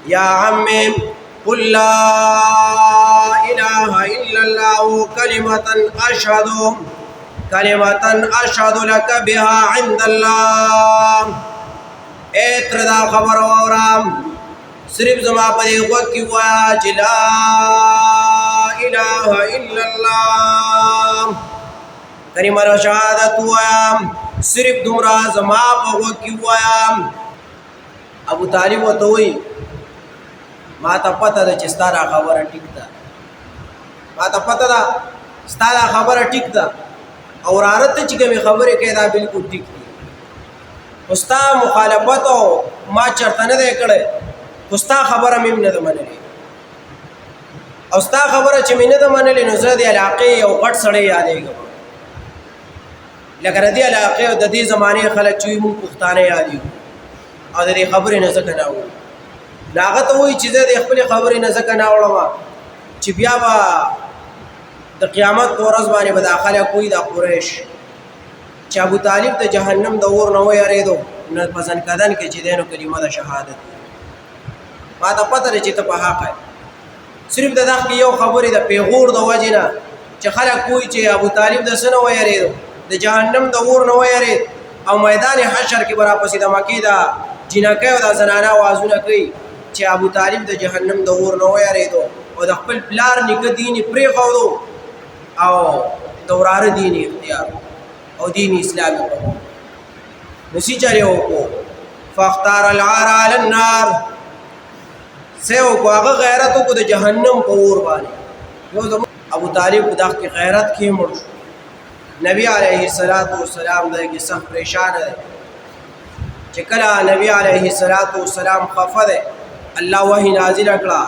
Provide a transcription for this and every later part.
یا عمی قل لا الہ الا اللہ کلمتا اشہد لک بها عند اللہ. اے تردا خبر وورام صرف زما پدی وکی وایا چی لا الہ الا اللہ کلمہ شہادت وایا صرف دمرا زما پا وکی وایا. ابو طالب و توئی ما تا پتا دا چی ستارا خبر ٹک دا ما تا پتا دا ستارا خبر ٹک دا اور آرت چی کمی خبر که دا بلکل ٹک دی استا مخالفت او ما چرته نه دی کړی استا خبره مې نه ده منلې او ستا خبره چې مې نه ده منلې نو زه د علاقې یو غټ سړی یادېږم لکه د دې علاقې او د دې زمانې خلک چې موږ پښتانه یادېږو او د دې خبرې نه ځکه نه اورو نو هغه ته وایي چې زه د خپلې خبرې نه ځکه نه اورم چې بیا به د قیامت په ورځ باندې به دا خلک وایي دا قریش چې ابو طالب د جهنم د اور نه ویریدو نو په ځنکدن کې چې دی نو کلمه د شهادت ما ته پته ده چې ته په حق یې صرف د دغه یو خبرې د پیغور د وجې نه چې خلک وایي چې ابو طالب د څه نه ویریدو د جهنم د اور نه ویرید او میدان حشر کې به راپسې د مکې د جینکۍ او د زنانه وازونه کوي چې ابو طالب د جهنم د اور نه ویریدو او د خپل پلار نیکه دین یې پرېښودو او د وراره دین یې اختیار او دین اسلامی کو نسی چلے ہو کو فاختار العار علی النار سے ہو کو آگا غیرتوں کو دے جہنم کو اور بانے ابو طالب کو داخل کی غیرت کی مڑ نبی علیہ السلام دے کی سخت پریشان ہے چکلا نبی علیہ السلام خفد ہے اللہ وحی نازل اکڑا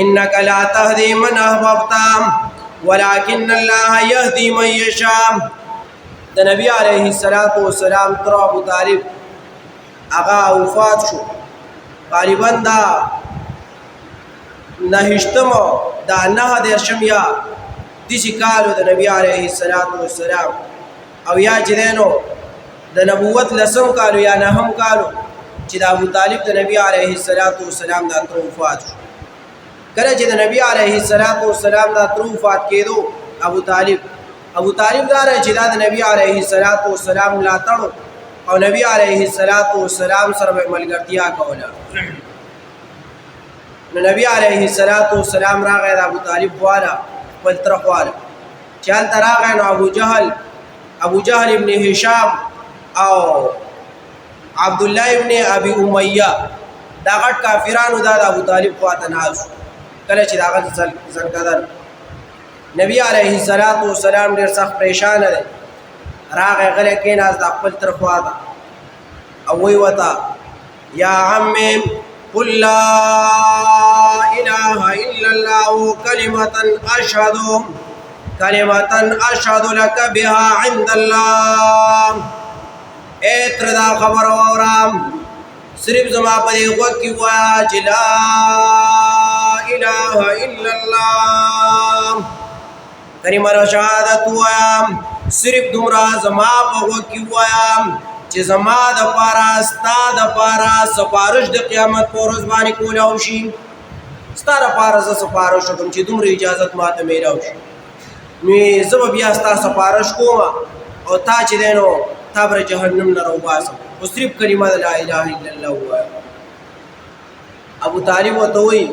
انکا لا تہدی من احبابتا ولیکن اللہ یہدی من یشام. د نبی علیہ السلام تر ابو طالب هغه وفات شو غالبا دا نهشتم دا 9 یا دسی کالو د نبی علیہ السلام او یا چې دینو د نبوت لسم کالو یا نهم کالو چې د ابو طالب د نبی علیہ السلام دا تر وفات شو. کله چې د نبی علیہ السلام دا تر وفات کېدو ابو طالب دار چې دا د نبی علیہ السلام ملاتړو او نبی علیہ السلام سره ملګرتیا کوله نو نبی علیہ السلام راغی د ابو طالب والا خپل طرف والا چې هلته راغی نو ابو جهل ابن هشام او عبدالله ابن ابي امیہ دا غټ کافرانو دا د ابو طالب خواته ناست کله چې دا غټ زنکدن نبی علیہ السلام ډیر سخت پریشان دی راغی غلی کېناست د خپل طرف واته او وی وته یا عمی قل لا الہ الا اللہ کلمتا اشہد لک بها عند اللہ. اے تردا خبر وورام صرف زما پدی وکی وایا چی لا الہ الا اللہ کلمہ شہادت وایم صرف دمرا زما په وکی وایم چې زما د پارا ستا د پارا سفارش د قیامت په ورځ باندې کولاو شي ستا د پارا زه سفارش وکړم چې دومره اجازت ماته میلاو شي نو زه به بیا ستا سفارش کوم او تا چې دی نو تا به جهنم نه راوباسم خو صرف کلمه د لا اله الا الله ووایم. ابو طالب ورته وایي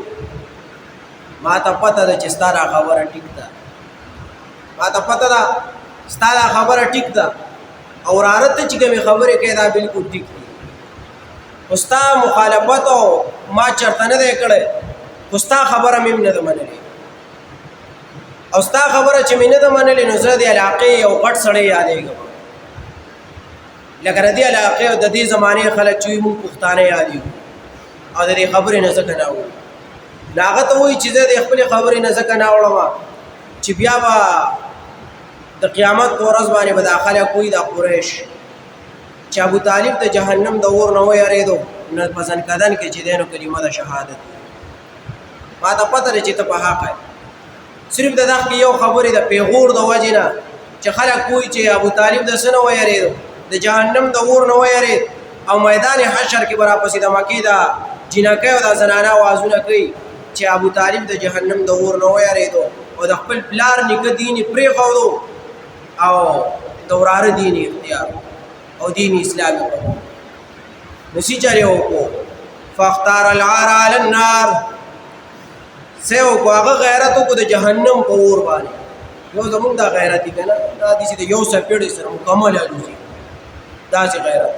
ما ته پته ده چې ستا دا خبره ټیک ده ما ته پته ده ستا دا خبره ټیک ده او وراره ته چې کومې خبرې کوې دا بلکل ټیک دي خو ستا مخالفت او ما چرته نه دی کړی خو ستا خبره مې نه ده منلې او ستا خبره چې مې نه ده منلې نو زه د علاقې یو غټ سړی یادېږم لکه د دې علاقې او د دې زمانې خلک چې موږ پښتانه یادېږو او د دې خبرې نه ځکه نه اورو نو هغه ته وایي چې زه د خپلې خبرې نه ځکه نه اورم چې بیا به د قیامت په ورځ باندې به دا خلک وایي دا قریش چې ابو طالب د جهنم د اور نه ویریدو نو په ځنکدن کې چې دی نو کلمه د شهادت ما ته پته ده چې ته په حق یې صرف د دغه یو خبرې د پیغور د وجې نه چې خلک وایي چې ابو طالب د څه نه ویریدو د جهنم د اور نه ویرید او میدان حشر کې به راپسې د مکې د جنکۍ او دا زنانه وازونه کوي چې ابو طالب د جهنم د اور نه ویارېدو او د خپل پلار نیکه دین یې پرېښودو او د وراره دین یې اختیار او دین اسلامي کړو نو څه چارې وکړو فاختار العار علی النار څه وکړو هغه غیرت وکړو د جهنم په اور باندې یو زمونږ دا غیرت دی که نه دا داسې د یو څپېړې سره مکمل الوزي داسې غیرت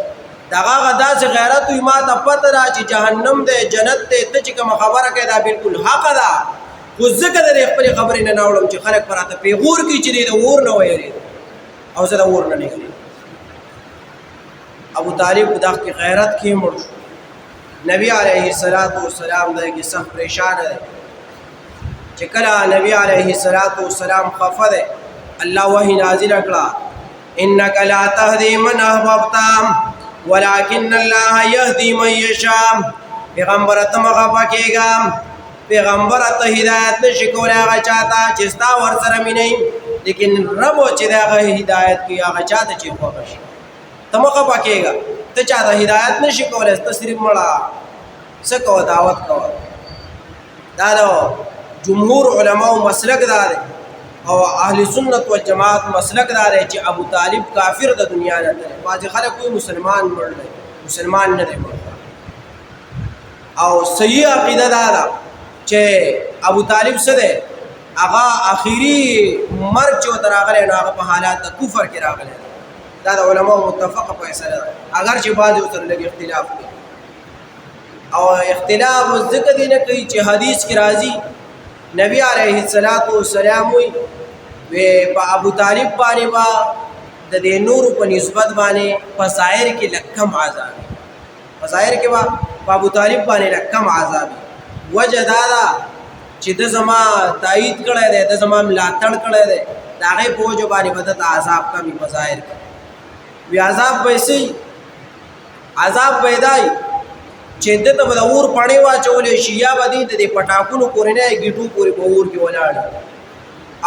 دغه هغه داسې غیرت وي ما ته پته ده چې جهنم دی جنت دی ته چې کومه خبره کوې دا بلکل حقه ده خو ځکه د دې خپلې خبرې نه نه وړم چې خلک په راته پیغور کړي چې دی د اور نه ویرېږي او زه د اور نه نږدې ابو طالب په دغه کې غیرت کې مړ شو نبی علیه السلام دغه کې سخت پریشانه دی چې کله نبی علیه السلام خفه دی الله وحی نازله کړه انک لا تهدی من احببت ولكن الله يهدي من يشاء پیغمبر ته مخه کېږه پیغمبر ته هدایت نشي کولی هغه چاته چې ستا ورسره مینه لیکن رب چې د هغه هدایت کوي هغه چاته چې خوښه شي ته مخه کېږه ته چاته هدایت نشي کولی ته صرف مړه څه کوه دعوت کوه دا د جمهور علماو مسلک دا دی او اهل سنت والجماعت مسلک دا دی چې ابو طالب کافر د دنیا نه دی بعضې خلک وایي مسلمان مړ دی مسلمان نه دی مړ او صحیح عقیده دا ده چې ابو طالب څه دی هغه اخري مرګ چې ورته راغلی نو هغه په حالات د کفر کې راغلی دا د علماو متفقه فیصله ده اگر چې بعضې ورسره لږ اختلاف کوي او اختلاف ځکه دی نه کوي چې حدیث کې راځي نبی علیه السلام وی په ابو طالب باندې با د دې نورو په نسبت باندې په ظاهر کې لکم عذاب په ظاهر کې با په ابو طالب باندې لکم عذاب وجه دا ده چې د زما تایید کړی دی د زما ملاتړ کړی دی د هغې په وجه باندې به دته عذاب کمي په ظاهر کې وی عذاب به یې عذاب به یې دی چې دته به د اور پڼې واچولی شي یا به دې د دې پټاکونو پورې نه ګیټو پورې په اور کې ولاړ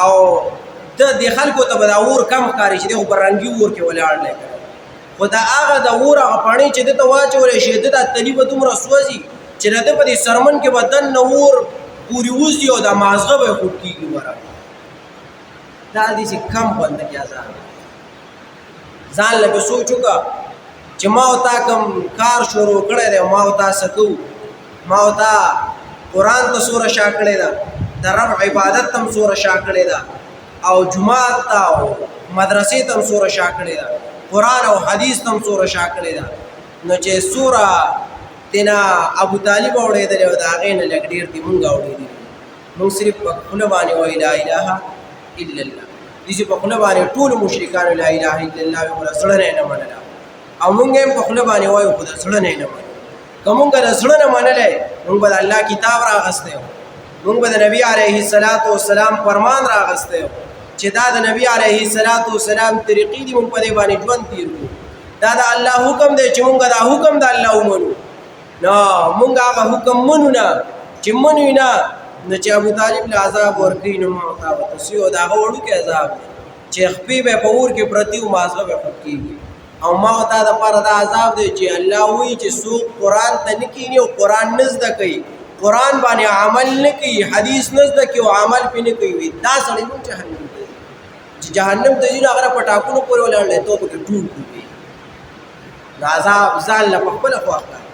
او د دې خلکو ته به د اور کم ښکاري چې دی خو په رنګي اور کې ولاړ دی خو د هغه د اور هغه پڼې چې دته واچولی شي د دا تلي به دومره سوځي چې د ده په دې سرمن کې به دننه اور پورې وځي او دا مازغه به یې خوټ کېږي ورا دا داسې کم بنده کې عذاب ځان له به سوچ وکړه چې ما او تا کوم کار شروع کړی دی ما او تا څه کوو ما او تا قرآن ته څومره شا کړې ده د رب عبادت ته هم څومره شا کړې ده او جومات ته او مدرسې ته هم څومره شا کړې ده قرآن او حدیث ته هم څومره شا کړې ده نو چې څومره تینا ابو طالب اورېدلی او د هغې نه لږ ډېر دي مونږ اورېدلي مونږ صرف په خوله باندې وایي لا اله الا الله داسې په خوله باندې ټولو مشرکانو لا اله الا الله وایي خو د زړه نه یې نه منله او مونږ هم په خوله باندې وایو خو د زړه نه یې نه منو که مونږ د زړه نه منلی مونږ به د الله کتاب راغستی وو مونږ به د نبي علیه السلام فرمان راغستی وو چې دا د نبي علیه السلام طریقې دي مونږ په دې باندې ژوند تېر کړو دا د الله حکم دی چې مونږ دا حکم د الله ومنو نو مونږ هغه حکم منو نه چې منو یې نه نو چې ابو طالب له عذاب ورکوي نو ما ورته وتسي او د هغه وړوکی عذاب دی چې خپې به په اور کې پرتې وو مازغه به خوټ کېږي او ما او تا دپاره دا عذاب دی چې الله وایي چې څوک قرآن ته نه کښېني او قرآن نه زده کوي قرآن باندې عمل نه کوي حدیث نه زده کوي او عمل پرې نه کوي دا سړی مونږ جهنم ته ځي چې جهنم ته ځي نو هغه په ټاکنو پورې ولاړ دی تو پکې ټول کوي نو عذاب ځان له په خپله خوا ښکاري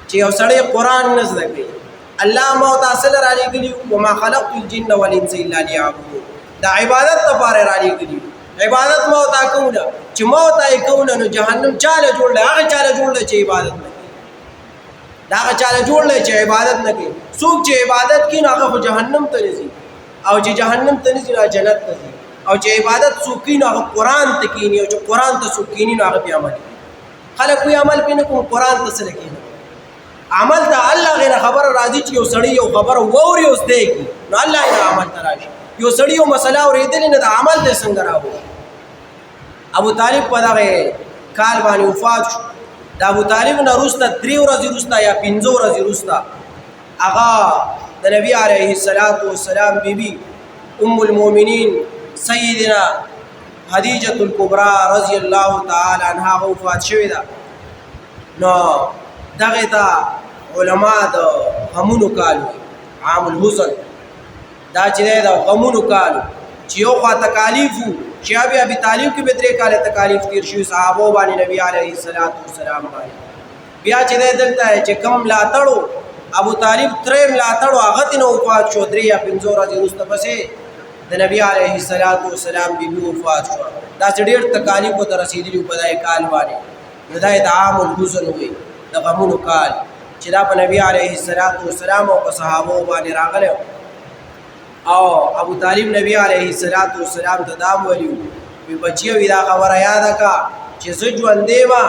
چې یو سړی قرآن نه زده کوي الله ما او تا څه له رالېږلي وما خلقت الجن والانس الا لیعبدون دا عبادت لپاره رالېږلي عبادت ما او تا کوو نه چې ما او تا یې کوو نه نو جهنم چاله جوړ دی هغه چاله جوړ دی چې عبادت نه کوي دا هغه چاله جوړ دی چې عبادت نه کوي څوک چې عبادت کوي نو هغه خو جهنم ته نه ځي او چې جهنم ته نه ځي نو جنت ته ځي او چې عبادت څوک کوي نو هغه قرآن ته کښېني او چې قرآن ته څوک کښېني نو هغه پرې عمل کوي خلک وایي عمل پرې نه کوم قرآن ته څه نه کښېني عمل ته الله غیر خبره راځي چې یو سړی یو خبره واوري او زده کړي نو الله یې عمل ته راشي یو سړی یو مسله اورېدلې نه د عمل ته څنګه راوړي ابو طالب په دغه کال باندې وفات شو د ابو طالب نه وروسته 3 ورځې وروسته یا 5 ورځې وروسته هغه د نبي علیه السلام بیبي ام المؤمنین سیدنا خدیجة الکبرى رضی الله تعالی عنها وفات شوې ده نو دغه ته علما د غمونو کال وي عام الحزن دا چې دی د غمونو کال چې یو خوا تکالیف وو چې ابي طالب کې به 3 کاله تکالیف تیر شوي صحابو باندې نبی علیه الصلاۃ والسلام باندې بیا چې دی دلته چې کم ملاتړو ابو طالب ترې ملاتړو هغه ته نو وفات شو 3 یا 5 ورځې وروسته پسې د نبی علیه الصلاۃ والسلام بیبي وفات شو دا چې ډېر تکالیف ته رسیدلی په دای کال باندې نو دا د عام الحزن وي د غمونو کال چې دا په نبی علیه الصلاۃ والسلام او په صحابو باندې راغلی او ابو طالب نبی علیه الصلاۃ والسلام ته دا ویلو وی بچیو دا خبره یاد کا چې زه ژوندې ما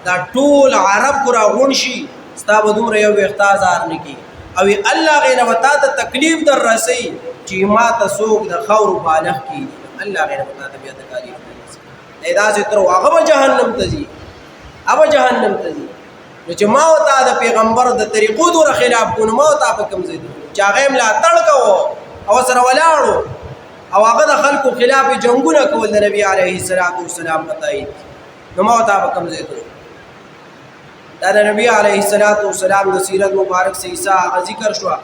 دا ټول عرب کو راغون شي ستا به دومره یو اختیار نکي او الله غینه وتا ته تکلیف در رسي چې ما ته سوق د خور بالغ کی الله غینه وتا ته بیا تکلیف نه دا چې تر هغه جهنم ته ځي ابا جهنم ته ځي نو چې ما وتا د پیغمبر د طریقو دور خلاف کو نو ما وتا په کوم ځای چې هغه ملا تړکو او سره ولاړو او هغه د خلکو خلاف جنگونه کول د نبی علیه الصلاۃ والسلام پتاي نو ما وتا په کوم ځای دا د نبی علیه الصلاۃ والسلام د سیرت مبارک سے عیسی ذکر شو